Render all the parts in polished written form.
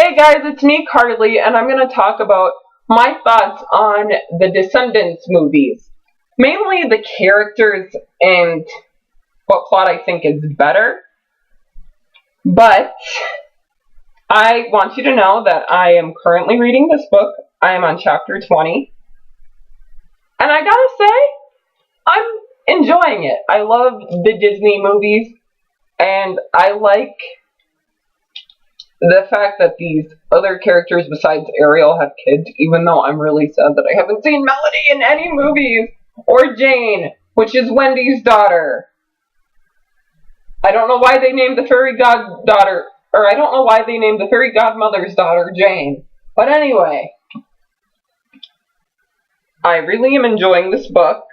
Hey guys, it's me, Carly, and I'm going to talk about my thoughts on the Descendants movies. Mainly the characters and what plot I think is better. But I want you to know that I am currently reading this book. I am on chapter 20. And I gotta say, I'm enjoying it. I love the Disney movies, and I like the fact that these other characters besides Ariel have kids, even though I'm really sad that I haven't seen Melody in any movies, or Jane, which is Wendy's daughter. I don't know why they named the fairy goddaughter, or I don't know why they named the fairy godmother's daughter Jane. But anyway, I really am enjoying this book.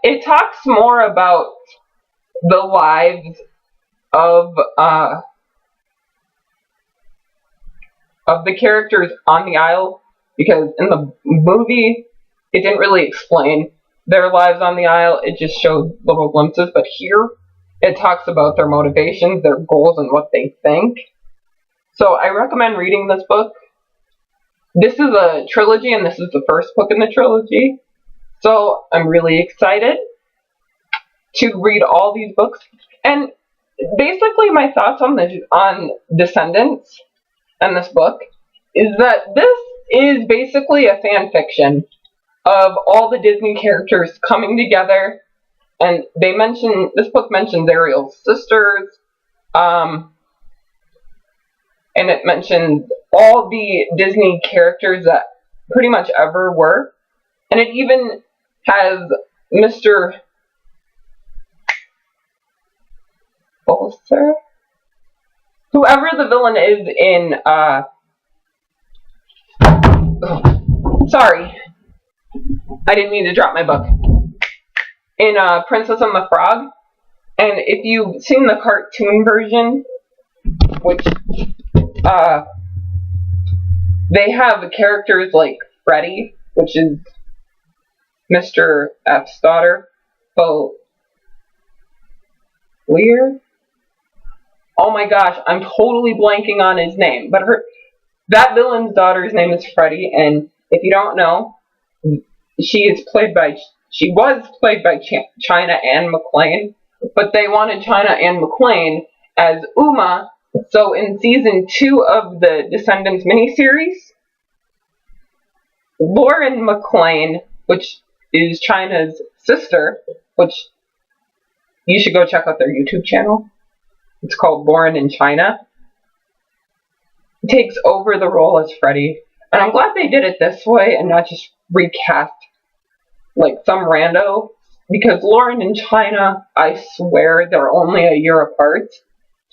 It talks more about the lives of the characters on the Isle, because in the movie, it didn't really explain their lives on the Isle, it just showed little glimpses, but here, it talks about their motivations, their goals, and what they think. So I recommend reading this book. This is a trilogy, and this is the first book in the trilogy, so I'm really excited to read all these books. And basically my thoughts on Descendants and this book is that this is basically a fan fiction of all the Disney characters coming together, and this book mentions Ariel's sisters, and it mentions all the Disney characters that pretty much ever were, and it even has Mr. Bolster? Whoever the villain is in, sorry, I didn't mean to drop my book. In, Princess and the Frog, and if you've seen the cartoon version, which, they have characters like Freddy, which is Mr. F's daughter, Lear? Oh my gosh, I'm totally blanking on his name. But that villain's daughter's name is Freddy, and if you don't know, she was played by China Anne McClain, but they wanted China Anne McClain as Uma, so in season 2 of the Descendants miniseries, Lauren McClain, which is China's sister, which you should go check out their YouTube channel. It's called Lauren in China. Takes over the role as Freddy. And I'm glad they did it this way and not just recast like some rando. Because Lauren and China, I swear, they're only a year apart.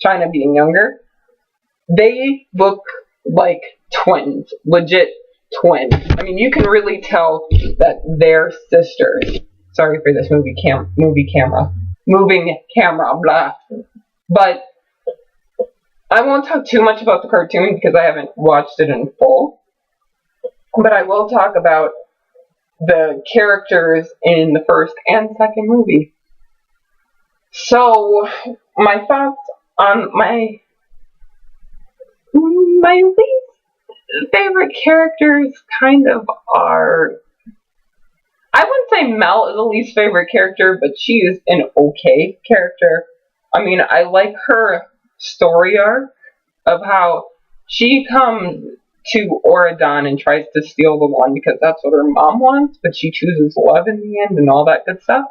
China being younger. They look like twins. Legit twins. I mean, you can really tell that they're sisters. Sorry for this moving camera, blah. But I won't talk too much about the cartoon because I haven't watched it in full. But I will talk about the characters in the first and second movie. So, my thoughts on my least favorite characters kind of are... I wouldn't say Mel is the least favorite character, but she is an okay character. I mean, I like her story arc of how she comes to Oradon and tries to steal the wand because that's what her mom wants, but she chooses love in the end and all that good stuff.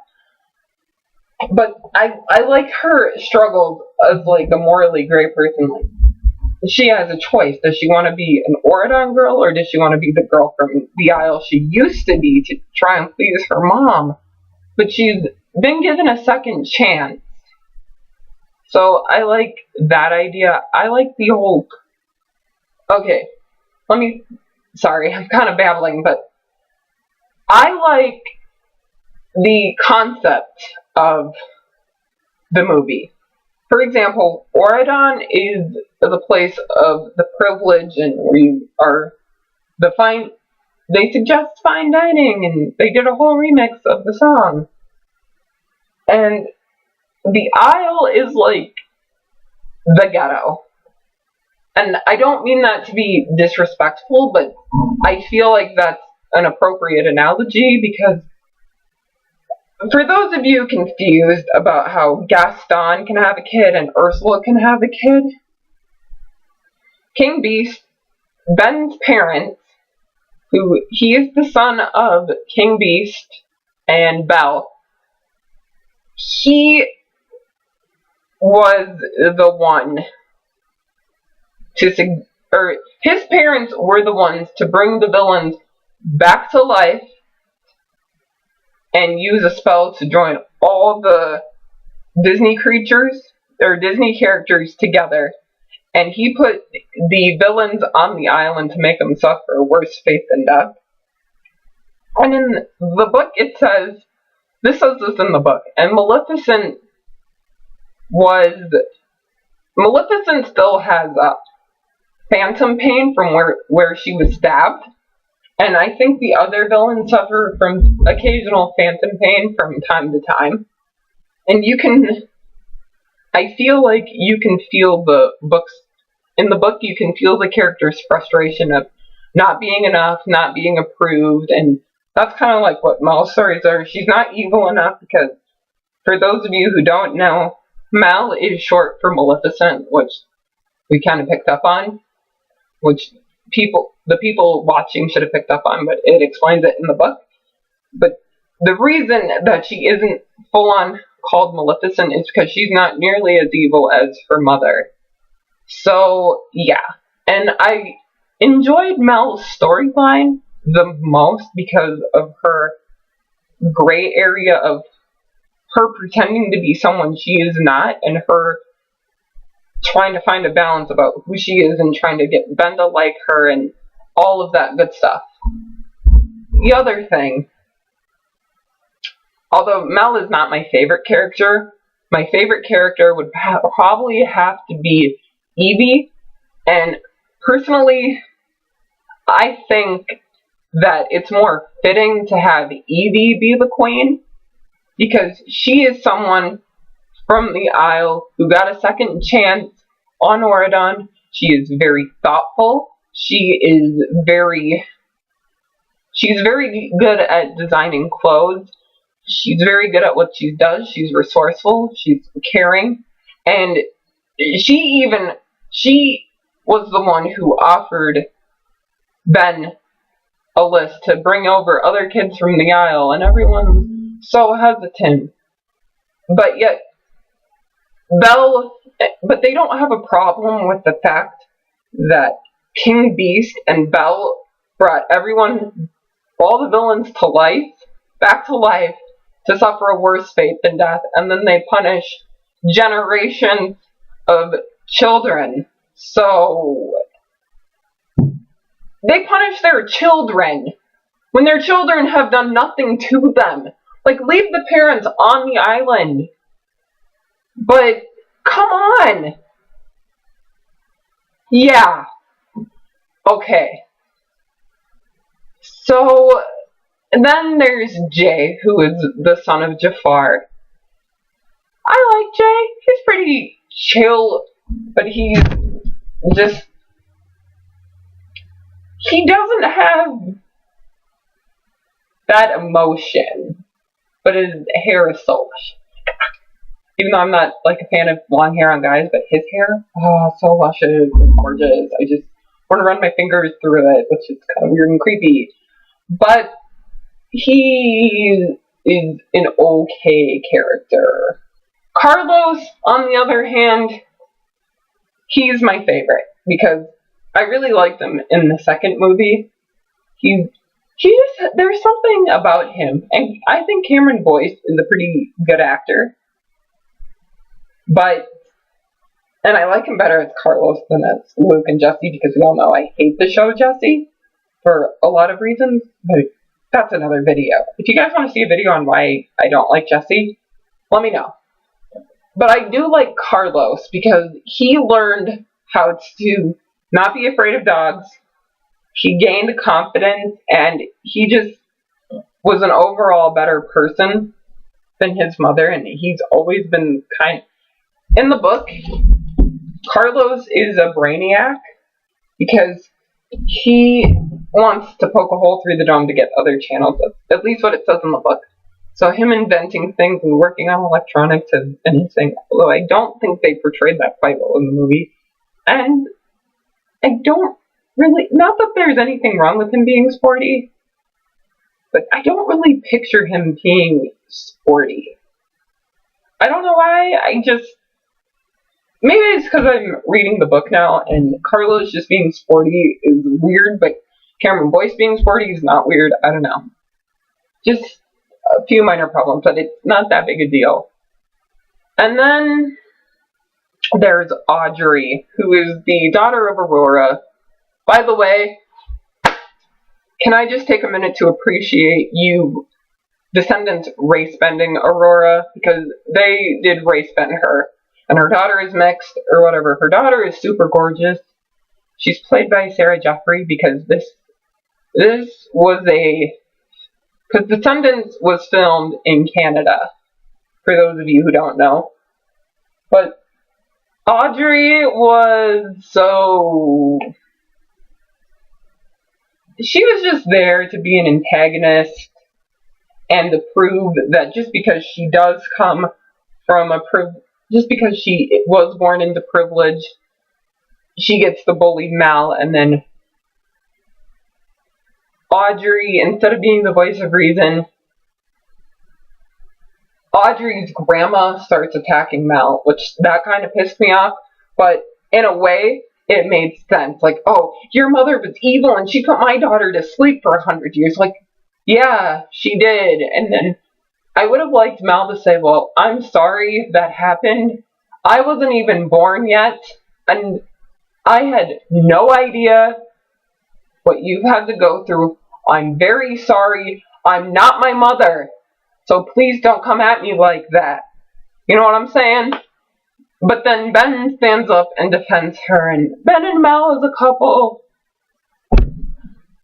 But I like her struggles as like a morally gray person. Like, she has a choice. Does she want to be an Oradon girl, or does she want to be the girl from the Isle she used to be to try and please her mom? But she's been given a second chance. So I like that idea. I like the whole... Okay, sorry, I'm kind of babbling, but I like the concept of the movie. For example, Oradon is the place of the privilege, and they suggest fine dining, and they did a whole remix of the song. And the Isle is like the ghetto. And I don't mean that to be disrespectful, but I feel like that's an appropriate analogy because for those of you confused about how Gaston can have a kid and Ursula can have a kid, King Beast, Ben's parents, who he is the son of King Beast and Belle, he was the one or his parents were the ones to bring the villains back to life and use a spell to join all the Disney creatures or Disney characters together. And he put the villains on the island to make them suffer worse fate than death. And in the book it says, this says this in the book, and Maleficent still has phantom pain from where she was stabbed. And I think the other villains suffer from occasional phantom pain from time to time. And I feel like you can feel in the book you can feel the character's frustration of not being enough, not being approved, and that's kind of like what Mel's stories are. She's not evil enough because, for those of you who don't know, Mel is short for Maleficent, which we kind of picked up on, which the people watching should have picked up on, but it explains it in the book. But the reason that she isn't full-on called Maleficent is because she's not nearly as evil as her mother. So, yeah. And I enjoyed Mel's storyline the most because of her gray area of her pretending to be someone she is not, and her trying to find a balance about who she is and trying to get Ben to like her and all of that good stuff. The other thing, although Mel is not my favorite character would probably have to be Evie, and personally, I think that it's more fitting to have Evie be the queen, because she is someone from the Isle who got a second chance on Auradon. She is very thoughtful. She's very good at designing clothes. She's very good at what she does. She's resourceful. She's caring. And she was the one who offered Ben a list to bring over other kids from the Isle, and everyone's so hesitant. But they don't have a problem with the fact that King Beast and Belle brought all the villains back to life, to suffer a worse fate than death, and then they punish generations of children. So, they punish their children when their children have done nothing to them. Like, leave the parents on the island. But, come on! Yeah. Okay. So, then there's Jay, who is the son of Jafar. I like Jay. He's pretty chill, but he doesn't have that emotion, but his hair is so luscious. Even though I'm not like a fan of long hair on guys, but his hair, so luscious and gorgeous. I just want to run my fingers through it, which is kind of weird and creepy. But he is an okay character. Carlos, on the other hand, he's my favorite because I really liked him in the second movie. There's something about him, and I think Cameron Boyce is a pretty good actor. And I like him better as Carlos than as Luke and Jesse, because we all know I hate the show Jesse for a lot of reasons, but that's another video. If you guys want to see a video on why I don't like Jesse, let me know. But I do like Carlos because he learned how to not be afraid of dogs. He gained confidence, and he just was an overall better person than his mother, and he's always been kind. In the book, Carlos is a brainiac, because he wants to poke a hole through the dome to get other channels, at least what it says in the book. So him inventing things and working on electronics and anything, although I don't think they portrayed that quite well in the movie. And I don't really, not that there's anything wrong with him being sporty, but I don't really picture him being sporty. I don't know why, maybe it's because I'm reading the book now, and Carlos just being sporty is weird, but Cameron Boyce being sporty is not weird. I don't know. Just a few minor problems, but it's not that big a deal. And then there's Audrey, who is the daughter of Aurora. By the way, can I just take a minute to appreciate you, Descendants, race bending Aurora, because they did race bend her. And her daughter is mixed, or whatever. Her daughter is super gorgeous. She's played by Sarah Jeffrey, because this was because Descendants was filmed in Canada, for those of you who don't know. But Audrey was she was just there to be an antagonist and to prove that just because she does come from just because she was born into privilege, she gets to bully Mal, and then Audrey, instead of being the voice of reason, Audrey's grandma starts attacking Mal, which that kind of pissed me off, but in a way, it made sense. Like, oh, your mother was evil and she put my daughter to sleep for 100 years. Like, yeah, she did. And then I would have liked Mal to say, well, I'm sorry that happened. I wasn't even born yet, and I had no idea what you've had to go through. I'm very sorry. I'm not my mother. So please don't come at me like that. You know what I'm saying? But then Ben stands up and defends her, and Ben and Mal as a couple,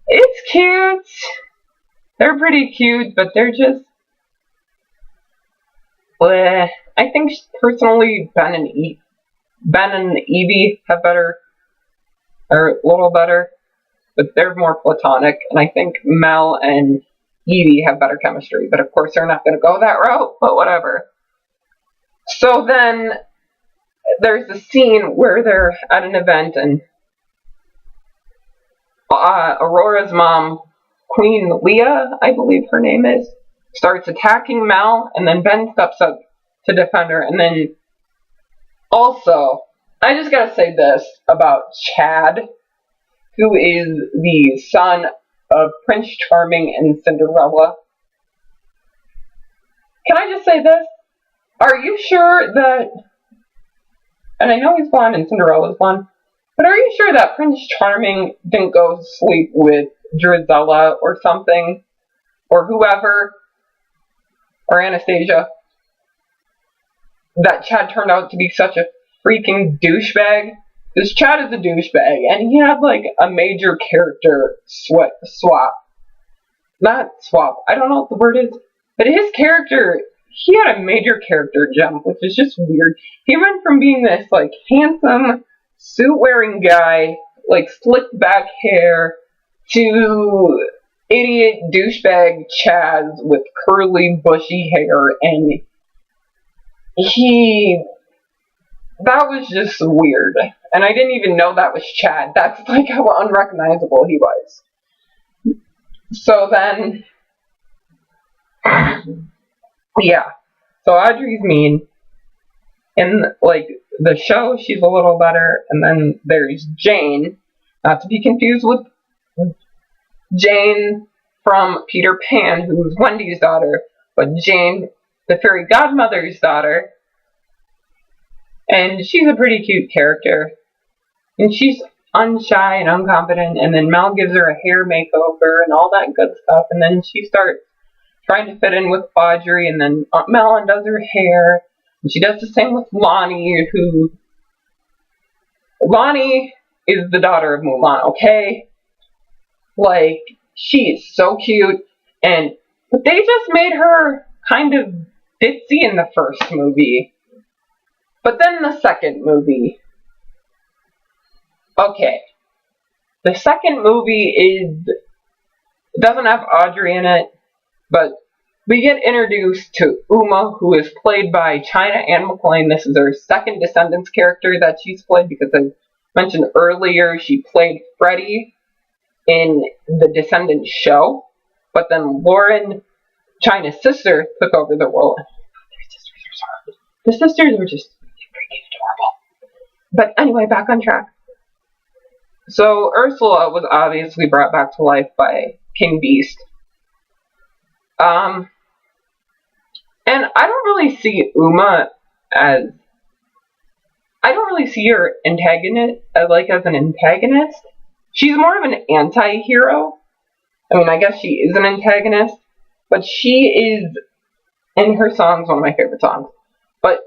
it's cute. They're pretty cute, but they're just, bleh. I think personally Ben and Evie have better, or a little better, but they're more platonic, and I think Mel and Evie have better chemistry, but of course they're not going to go that route, but whatever. So then there's a scene where they're at an event, and Aurora's mom, Queen Leah, I believe her name is, starts attacking Mel, and then Ben steps up to defend her. And then also, I just gotta say this about Chad, who is the son of Prince Charming and Cinderella. Can I just say this? Are you sure that, and I know he's blonde and Cinderella's blonde, but are you sure that Prince Charming didn't go to sleep with Drizella or something? Or whoever? Or Anastasia? That Chad turned out to be such a freaking douchebag? Because Chad is a douchebag, and he had like a major character swap. Not swap, I don't know what the word is, but his character, he had a major character jump, which is just weird. He went from being this like handsome, suit-wearing guy, like slicked back hair, to idiot douchebag Chaz with curly, bushy hair, and that was just weird. And I didn't even know that was Chad. That's like how unrecognizable he was. So then, yeah. So Audrey's mean. In, like, the show, she's a little better. And then there's Jane. Not to be confused with Jane from Peter Pan, who's Wendy's daughter. But Jane, the fairy godmother's daughter. And she's a pretty cute character. And she's unshy and unconfident. And then Mel gives her a hair makeover and all that good stuff. And then she starts trying to fit in with Audrey. And then Mel undoes her hair. And she does the same with Lonnie, Lonnie is the daughter of Mulan, okay? Like, she is so cute. But they just made her kind of ditzy in the first movie. But then the second movie, okay, The second movie doesn't have Audrey in it, but we get introduced to Uma, who is played by China Anne McClain. This is her second Descendants character that she's played, because I mentioned earlier she played Freddy in the Descendants show, but then Lauren, China's sister, took over the role. The sisters were just freaking adorable. But anyway, back on track. So Ursula was obviously brought back to life by King Beast. And I don't really see Uma as... I don't really see her antagonist, as an antagonist. She's more of an anti-hero. I mean, I guess she is an antagonist, but she is, in her songs, one of my favorite songs. But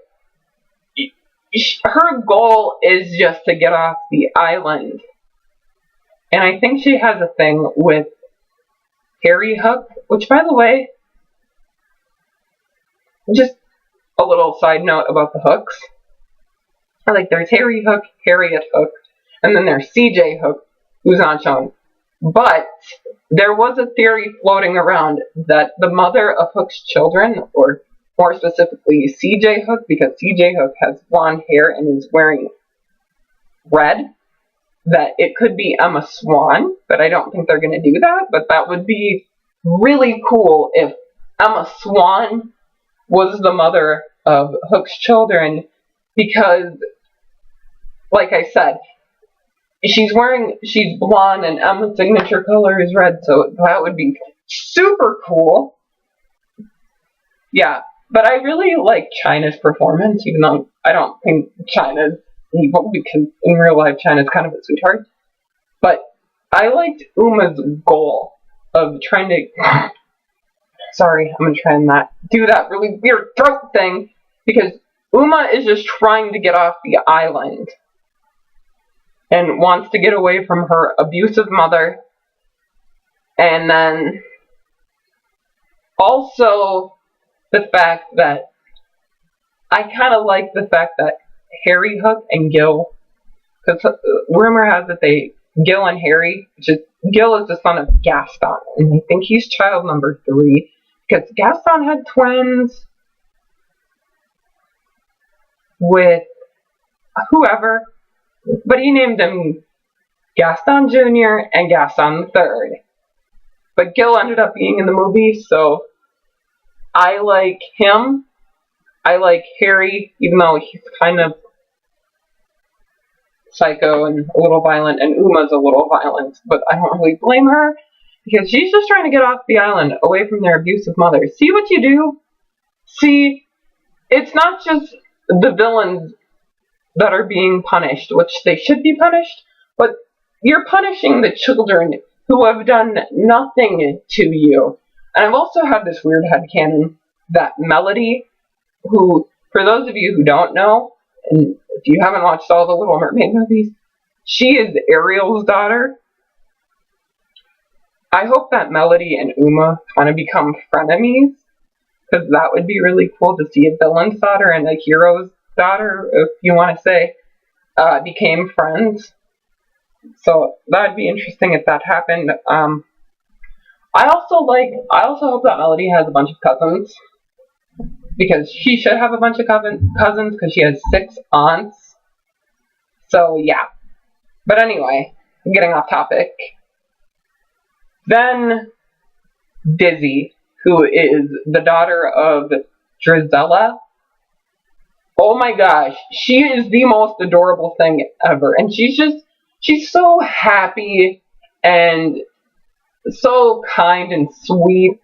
her goal is just to get off the island. And I think she has a thing with Harry Hook, which, by the way, just a little side note about the Hooks. Like, there's Harry Hook, Harriet Hook, and then there's CJ Hook, who's not shown. But there was a theory floating around that the mother of Hook's children, or more specifically CJ Hook, because CJ Hook has blonde hair and is wearing red, that it could be Emma Swan, but I don't think they're going to do that. But that would be really cool if Emma Swan was the mother of Hook's children, because, like I said, she's blonde and Emma's signature color is red, so that would be super cool. Yeah, but I really like China's performance, even though I don't think China's evil, because in real life China's kind of a sweetheart. But I liked Uma's goal of trying to... Sorry, I'm going to try and not do that really weird throat thing, because Uma is just trying to get off the island and wants to get away from her abusive mother. And then also the fact that I kind of like the fact that Harry Hook and Gil, because rumor has it Gil and Harry, Gil is the son of Gaston, and I think he's child number 3, because Gaston had twins with whoever, but he named him Gaston Jr. and Gaston III. But Gil ended up being in the movie, so I like him. I like Harry, even though he's kind of psycho and a little violent, and Uma's a little violent, but I don't really blame her, because she's just trying to get off the island, away from their abusive mother. See what you do? See, it's not just the villains that are being punished, which they should be punished, but you're punishing the children who have done nothing to you. And I've also had this weird headcanon that Melody, who, for those of you who don't know, and if you haven't watched all the Little Mermaid movies, she is Ariel's daughter. I hope that Melody and Uma kind of become frenemies, because that would be really cool to see a villain's daughter and a hero's daughter, if you want to say, became friends. So that'd be interesting if that happened. I also hope that Melody has a bunch of cousins, because she should have a bunch of cousins, because she has 6 aunts. So yeah. But anyway, I'm getting off topic. Then Dizzy, who is the daughter of Drizella. Oh my gosh, she is the most adorable thing ever. And she's so happy and so kind and sweet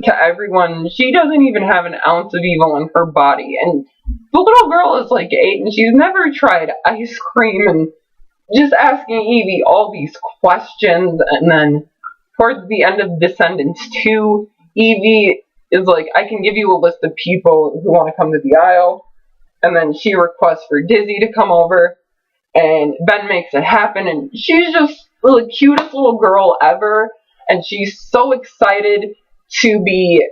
to everyone. She doesn't even have an ounce of evil in her body. And the little girl is like 8 and she's never tried ice cream, and just asking Evie all these questions. And then towards the end of Descendants 2, Evie is like, I can give you a list of people who want to come to the Isle. And then she requests for Dizzy to come over, and Ben makes it happen, and she's just the cutest little girl ever, and she's so excited to be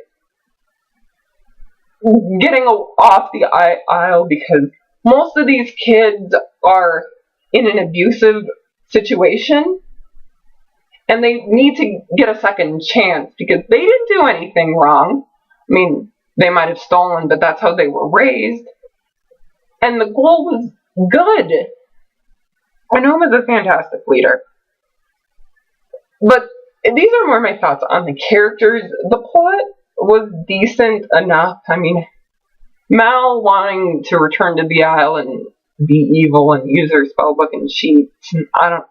getting off the Isle, because most of these kids are in an abusive situation, and they need to get a second chance because they didn't do anything wrong. I mean, they might have stolen, but that's how they were raised. And the goal was good. And Uma's a fantastic leader. But these are more my thoughts on the characters. The plot was decent enough. I mean, Mal wanting to return to the Isle and be evil and use her spellbook and cheats, and I don't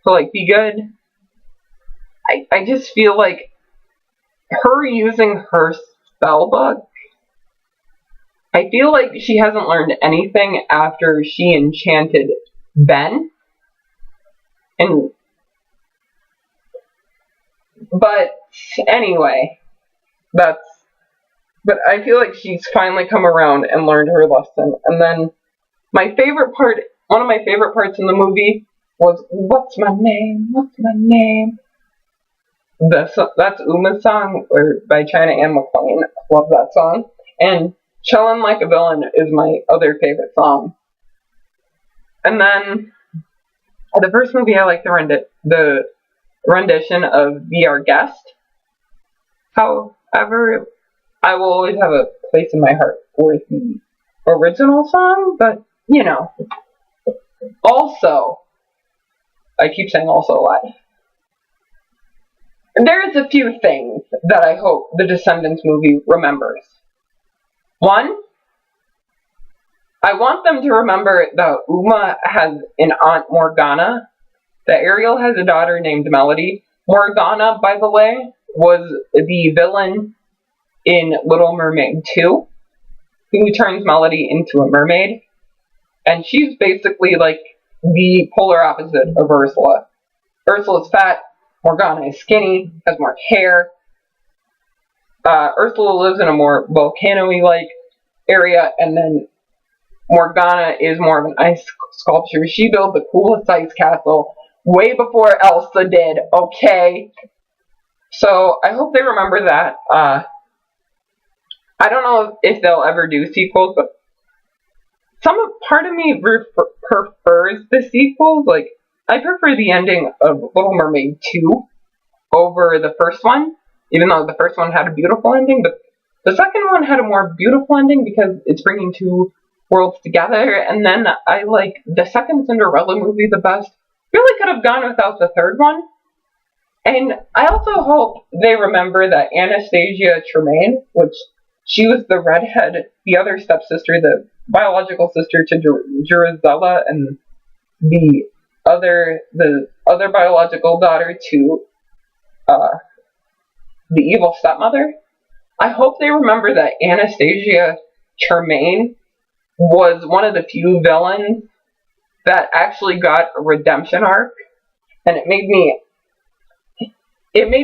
feel like be good. I just feel like her using her spellbook, I feel like she hasn't learned anything after she enchanted Ben. But anyway, but I feel like she's finally come around and learned her lesson. And then one of my favorite parts in the movie was, "What's my name? What's my name?" That's Uma's song, by China Anne McClain. Love that song. And "Chillin' Like a Villain" is my other favorite song. And then the first movie, I like the rendition of "Be Our Guest." However, I will always have a place in my heart for the original song, but, you know. Also, I keep saying also a lot. There's a few things that I hope the Descendants movie remembers. One, I want them to remember that Uma has an aunt, Morgana, that Ariel has a daughter named Melody. Morgana, by the way, was the villain in Little Mermaid 2, who turns Melody into a mermaid. And she's basically like the polar opposite of Ursula. Ursula's fat, Morgana is skinny, has more hair. Ursula lives in a more volcano-y like area, and then Morgana is more of an ice sculpture. She built the coolest ice castle way before Elsa did, okay? So I hope they remember that. I don't know if they'll ever do sequels, but part of me prefers the sequels. Like, I prefer the ending of Little Mermaid 2 over the first one, even though the first one had a beautiful ending, but the second one had a more beautiful ending because it's bringing two worlds together. And then I like the second Cinderella movie the best. Really could have gone without the third one. And I also hope they remember that Anastasia Tremaine, which she was the redhead, the other stepsister, the biological sister to Drusilla, and the other biological daughter to the evil stepmother. I hope they remember that Anastasia Tremaine was one of the few villains that actually got a redemption arc, and it made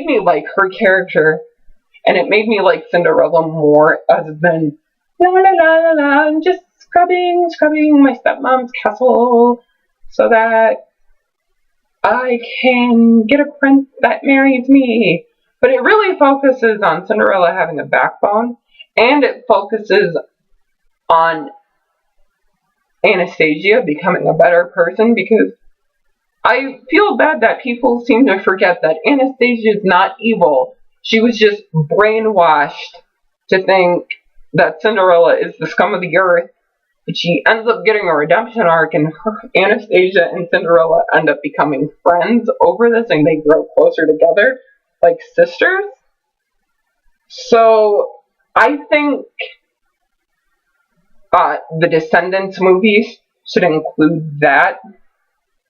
me like her character, and it made me like Cinderella more, other than la la la la la, I'm just scrubbing my stepmom's castle so that I can get a prince that marries me. But it really focuses on Cinderella having a backbone, and it focuses on Anastasia becoming a better person, because I feel bad that people seem to forget that Anastasia is not evil. She was just brainwashed to think that Cinderella is the scum of the earth. But she ends up getting a redemption arc, and Anastasia and Cinderella end up becoming friends over this, and they grow closer together, like sisters. So I think the Descendants movies should include that,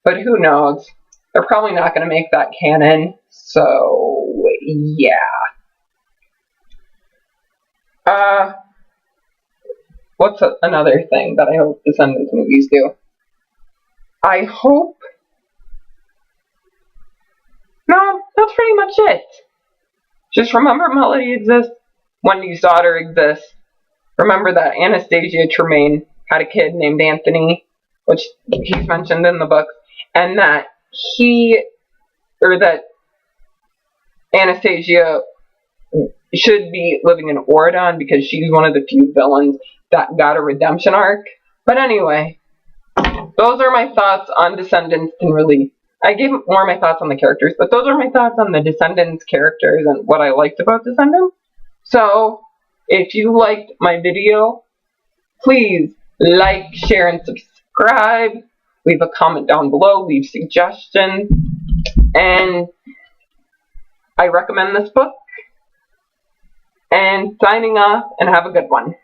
but who knows? They're probably not going to make that canon, so yeah. What's another thing that I hope Descendants movies do? I hope... No, that's pretty much it. Just remember Melody exists, Wendy's daughter exists. Remember that Anastasia Tremaine had a kid named Anthony, which he's mentioned in the book, and that Anastasia should be living in Oridon because she's one of the few villains that got a redemption arc. But anyway, those are my thoughts on Descendants. Can really I gave more of my thoughts on the characters, but those are my thoughts on the Descendants characters and what I liked about Descendants. So, if you liked my video, please like, share, and subscribe. Leave a comment down below, leave suggestions, and I recommend this book. And signing off, and have a good one.